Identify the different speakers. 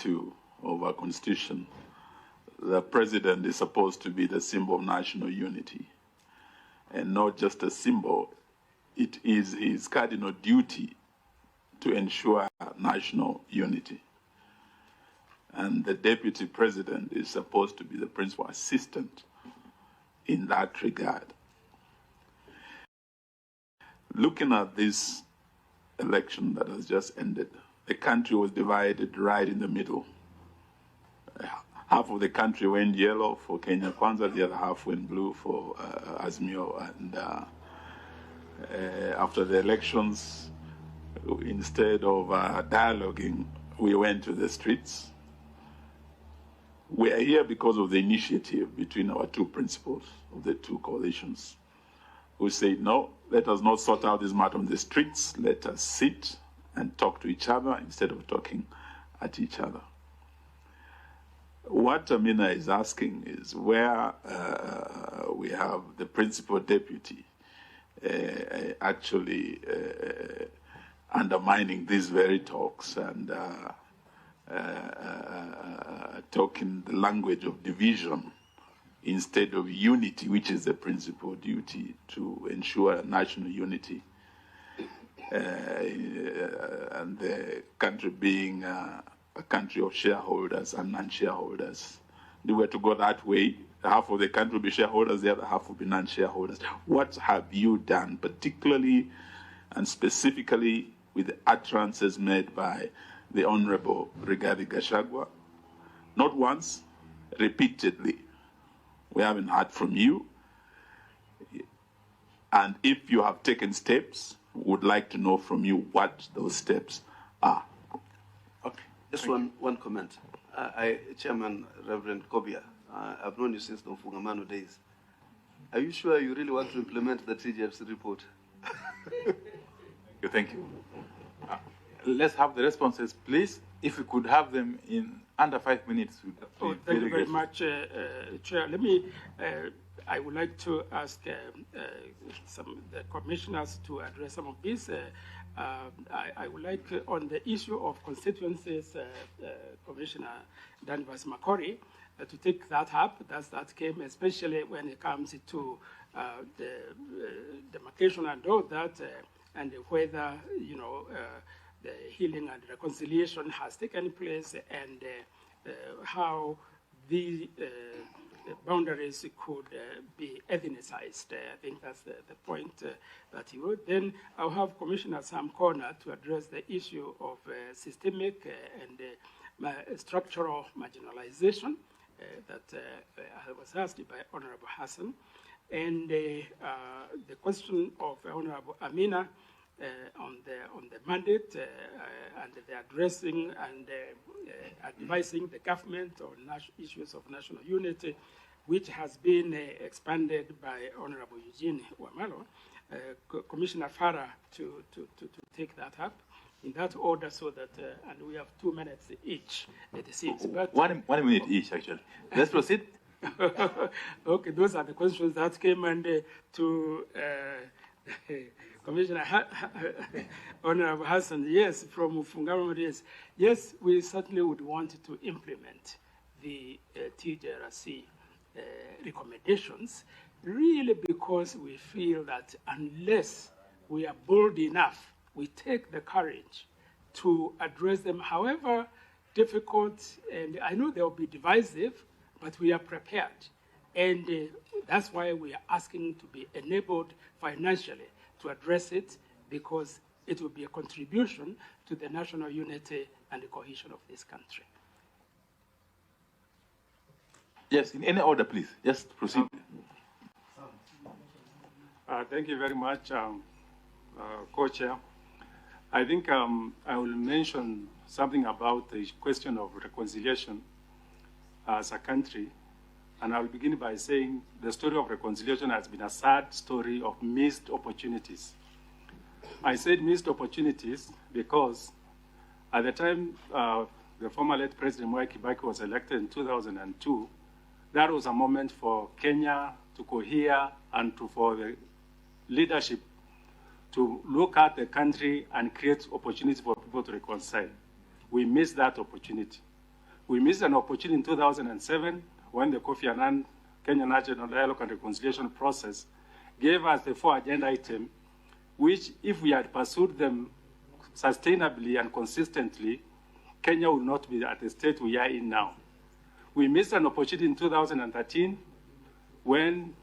Speaker 1: 2 of our Constitution, the president is supposed to be the symbol of national unity. And not just a symbol, it is his cardinal duty to ensure national unity. And the deputy president is supposed to be the principal assistant in that regard. Looking at this election that has just ended, the country was divided right in the middle. Half of the country went yellow for Kenya Kwanza, the other half went blue for Azimio. And after the elections, instead of dialoguing, we went to the streets. We are here because of the initiative between our two principals of the two coalitions, who said, no, let us not sort out this matter on the streets. Let us sit and talk to each other instead of talking at each other. What Amina is asking is where we have the principal deputy actually undermining these very talks and talking the language of division instead of unity, which is the principal duty to ensure national unity. And the country being a country of shareholders and non-shareholders. If we were to go that way, half of the country will be shareholders, the other half will be non-shareholders. What have you done, particularly and specifically with the utterances made by the Honorable Rigathi Gachagua? Not once, repeatedly. We haven't heard from you. And if you have taken steps, we would like to know from you what those steps are. Okay.
Speaker 2: Just one comment. Chairman Reverend Kobia, I've known you since the Mfungamano days. Are you sure you really want to implement the TGF's report?
Speaker 3: Thank you. Let's have the responses, please. If we could have them in under 5 minutes.
Speaker 4: Thank you very much, Chair. Let me, I would like to ask the commissioners to address some of this. I would like, on the issue of constituencies, Commissioner Danvers Makori, to take that up. That came, especially when it comes to the demarcation and all that, and whether, you know, the healing and reconciliation has taken place, and how the boundaries could be ethnicized. I think that's the point that he would. Then I'll have Commissioner Sam Corner to address the issue of systemic and structural marginalization that was asked by Honorable Hassan. And the question of Honorable Amina on the mandate and the addressing and advising the government on issues of national unity, which has been expanded by Honorable Eugene Wamalwa, Commissioner Farah to take that up in that order, so that and we have 2 minutes each at the seats. But
Speaker 3: 1 minute each, actually. Let's proceed.
Speaker 4: Okay, those are the questions that came, and to Commissioner Honorable Hassan, yes, from Mfungamano, yes, we certainly would want to implement the TJRC recommendations, really, because we feel that unless we are bold enough, we take the courage to address them, however difficult, and I know they'll be divisive, but we are prepared. And that's why we are asking to be enabled financially to address it, because it will be a contribution to the national unity and the cohesion of this country.
Speaker 3: Yes, in any order, please. Just proceed.
Speaker 5: Thank you very much, Co-Chair. I think I will mention something about the question of reconciliation as a country. And I'll begin by saying the story of reconciliation has been a sad story of missed opportunities. I said missed opportunities because at the time the former late President Mwai Kibaki was elected in 2002, that was a moment for Kenya to cohere and for the leadership to look at the country and create opportunity for people to reconcile. We missed that opportunity. We missed an opportunity in 2007 when the Kofi Annan Kenya National Dialogue and Reconciliation process gave us the 4 agenda items, which if we had pursued them sustainably and consistently, Kenya would not be at the state we are in now. We missed an opportunity in 2013 when